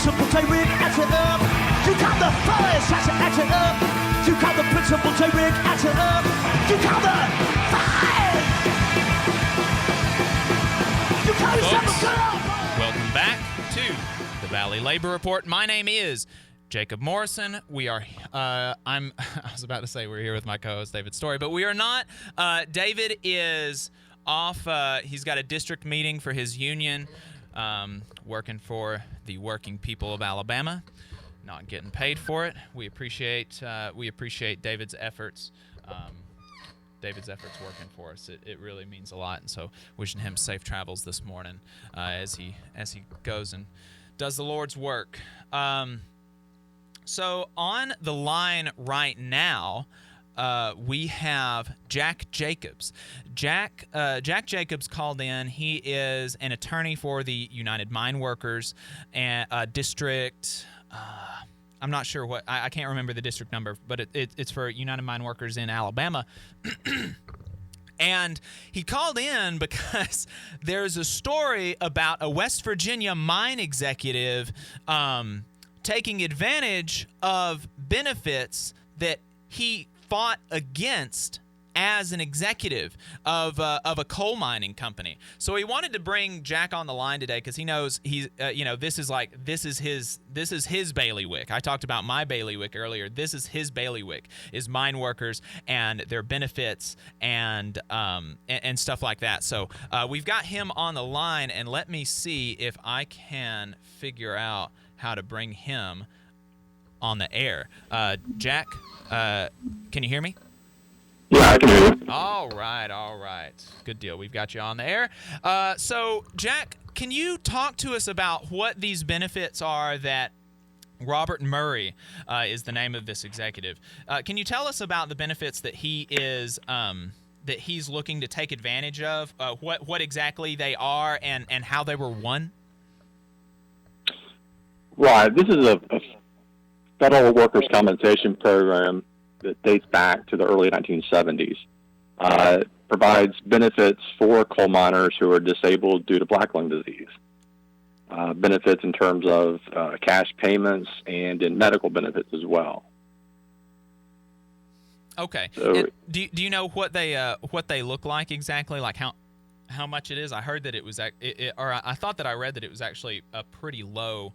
principal, J-Rig, add it up. You got the first, add it up. You got the principal, J-Rig, add it up. You got the five. You got yourself a girl. Welcome back to the Valley Labor Report. My name is Jacob Morrison. We are, I was about to say we're here with my co-host David Story, but we are not. David is off. He's got a district meeting for his union, working for the working people of Alabama, not getting paid for it. We appreciate David's efforts. David's efforts working for us. It really means a lot, and so wishing him safe travels this morning as he goes and does the Lord's work. So on the line right now, we have Jack Jacobs. Jack Jacobs called in. He is an attorney for the United Mine Workers and district. I'm not sure what. I can't remember the district number, but it's for United Mine Workers in Alabama. And he called in because there's a story about a West Virginia mine executive taking advantage of benefits that he fought against as an executive of a coal mining company. So he wanted to bring Jack on the line today because he knows he's this is his bailiwick. I talked about my bailiwick earlier. This is his bailiwick, is mine workers and their benefits and stuff like that. So we've got him on the line, and let me see if I can figure out how to bring him on the air. Jack, can you hear me? Yeah, I can hear you. All right. Good deal. We've got you on the air. So, Jack, can you talk to us about what these benefits are that Robert Murray is the name of this executive? Can you tell us about the benefits that he is that he's looking to take advantage of? What exactly they are and how they were won? Right. This is a federal workers' compensation program that dates back to the early 1970s. It provides benefits for coal miners who are disabled due to black lung disease. Benefits in terms of cash payments and in medical benefits as well. Okay. So, do you know what they look like exactly? Like how much it is? I heard that it was or I thought that I read that it was actually a pretty low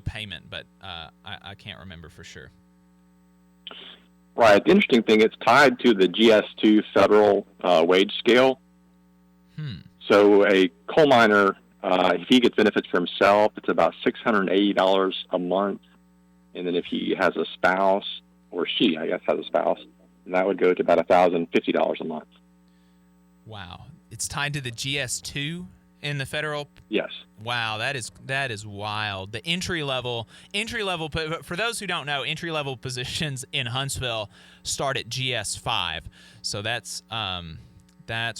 payment, but I can't remember for sure. Right. The interesting thing, it's tied to the GS2 federal wage scale. So a coal miner, if he gets benefits for himself, it's about $680 a month. And then if he has a spouse, or she, I guess, has a spouse, then that would go to about $1,050 a month. Wow. It's tied to the GS2 in the federal? Yes. Wow, that is wild. The entry level, for those who don't know, entry level positions in Huntsville start at GS5. So that's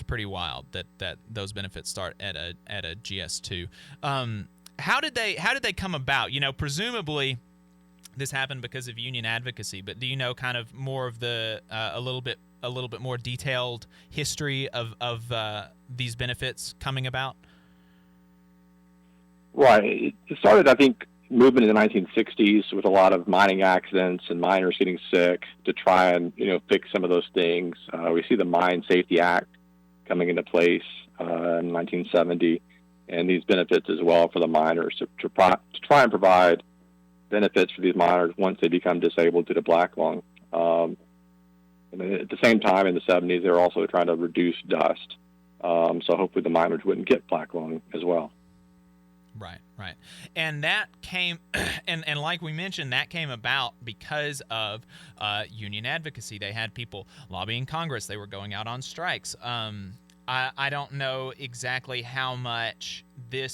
pretty wild that those benefits start at a GS2. How did they come about? Presumably this happened because of union advocacy, but do you know kind of more of the a little bit more detailed history of these benefits coming about? Right. It started, I think, movement in the 1960s with a lot of mining accidents and miners getting sick to try and, fix some of those things. We see the Mine Safety Act coming into place in 1970, and these benefits as well for the miners to try and provide benefits for these miners once they become disabled due to black lung. And at the same time, in the 70s, they were also trying to reduce dust. So hopefully the miners wouldn't get black lung as well. Right. And that came, and like we mentioned, that came about because of union advocacy. They had people lobbying Congress. They were going out on strikes. I don't know exactly how much the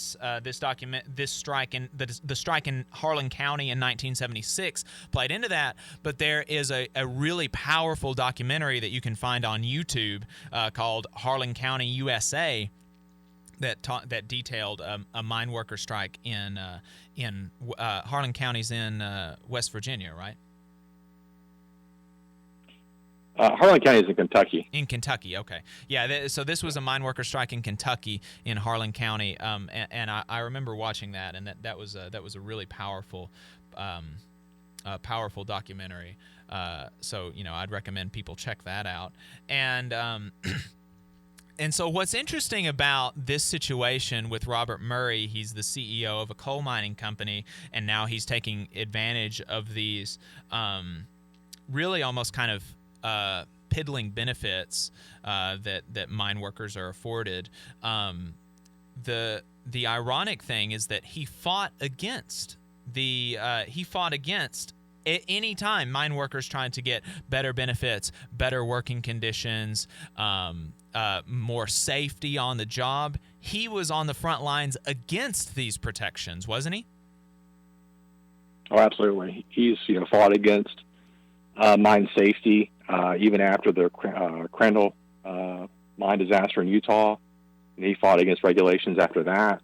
strike in Harlan County in 1976 played into that, but there is a really powerful documentary that you can find on YouTube called Harlan County, USA, that detailed a mine worker strike in Harlan County's in West Virginia, right? Harlan County is in Kentucky. In Kentucky, okay. Yeah, so this was a mine worker strike in Kentucky in Harlan County, and I remember watching that, and that was a really powerful documentary. So, I'd recommend people check that out. And and so what's interesting about this situation with Robert Murray, he's the CEO of a coal mining company, and now he's taking advantage of these really almost kind of piddling benefits that mine workers are afforded. The ironic thing is that he fought against any time mine workers trying to get better benefits, better working conditions, more safety on the job. He was on the front lines against these protections, wasn't he? Oh, absolutely. He's fought against mine safety, even after the Crandall mine disaster in Utah. And he fought against regulations after that.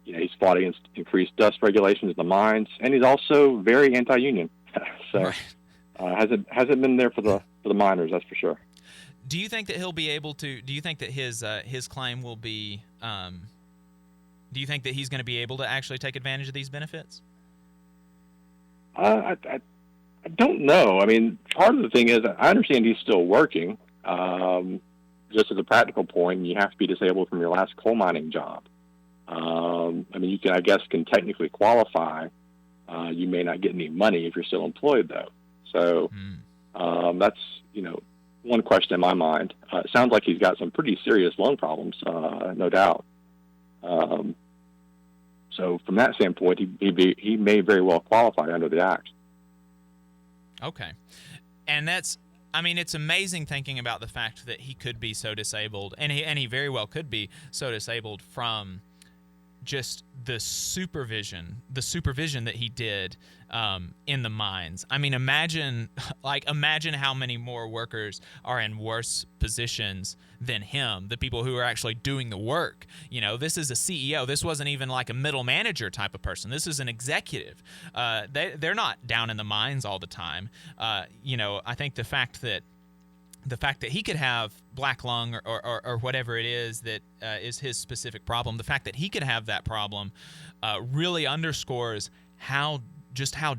He's fought against increased dust regulations in the mines, and he's also very anti-union. So Right. hasn't been there for the miners, that's for sure. Do you think that he'll be able to? Do you think that his claim will be? Do you think that he's going to be able to actually take advantage of these benefits? I don't know. I mean, part of the thing is I understand he's still working. Just as a practical point, you have to be disabled from your last coal mining job. You can technically qualify. You may not get any money if you're still employed, though. So that's, one question in my mind. It sounds like he's got some pretty serious lung problems, no doubt. So from that standpoint, he may very well qualify under the Act. Okay. And it's amazing thinking about the fact that he could be so disabled, and he very well could be so disabled from just the supervision that he did in the mines. I mean, imagine how many more workers are in worse positions than him, the people who are actually doing the work. This is a CEO. This wasn't even like a middle manager type of person. This is an executive. They're not down in the mines all the time. I think the fact that he could have black lung or whatever it is that is his specific problem, the fact that he could have that problem really underscores how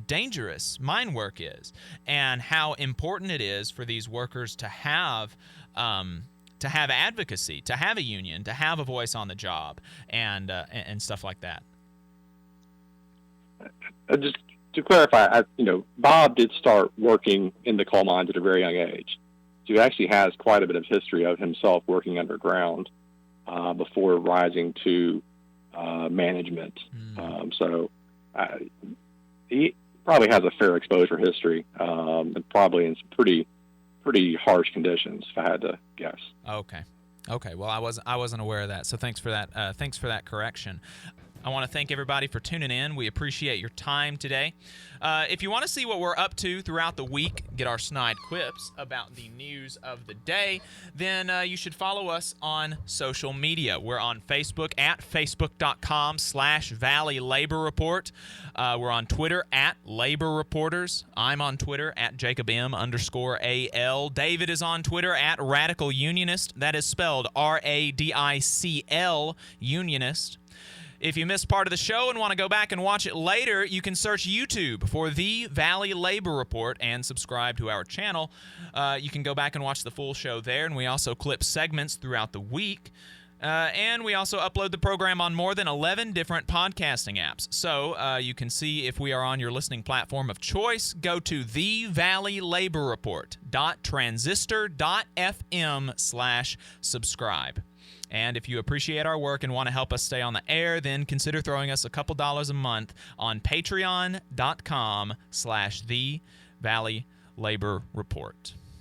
dangerous mine work is, and how important it is for these workers to have advocacy, to have a union, to have a voice on the job, and stuff like that. Just to clarify, Bob did start working in the coal mines at a very young age. So he actually has quite a bit of history of himself working underground before rising to management. He probably has a fair exposure history, and probably in some pretty harsh conditions, if I had to guess. Okay. Well, I wasn't aware of that. So thanks for that. Thanks for that correction. I want to thank everybody for tuning in. We appreciate your time today. If you want to see what we're up to throughout the week, get our snide quips about the news of the day, then you should follow us on social media. We're on Facebook at facebook.com/Valley Labor Report. We're on Twitter at Labor Reporters. I'm on Twitter at JacobM_AL. David is on Twitter at Radical Unionist. That is spelled RADICL Unionist. If you missed part of the show and want to go back and watch it later, you can search YouTube for The Valley Labor Report and subscribe to our channel. You can go back and watch the full show there, and we also clip segments throughout the week. And we also upload the program on more than 11 different podcasting apps. So you can see if we are on your listening platform of choice. Go to thevalleylaborreport.transistor.fm/subscribe. And if you appreciate our work and want to help us stay on the air, then consider throwing us a couple dollars a month on patreon.com/The Valley Labor Report.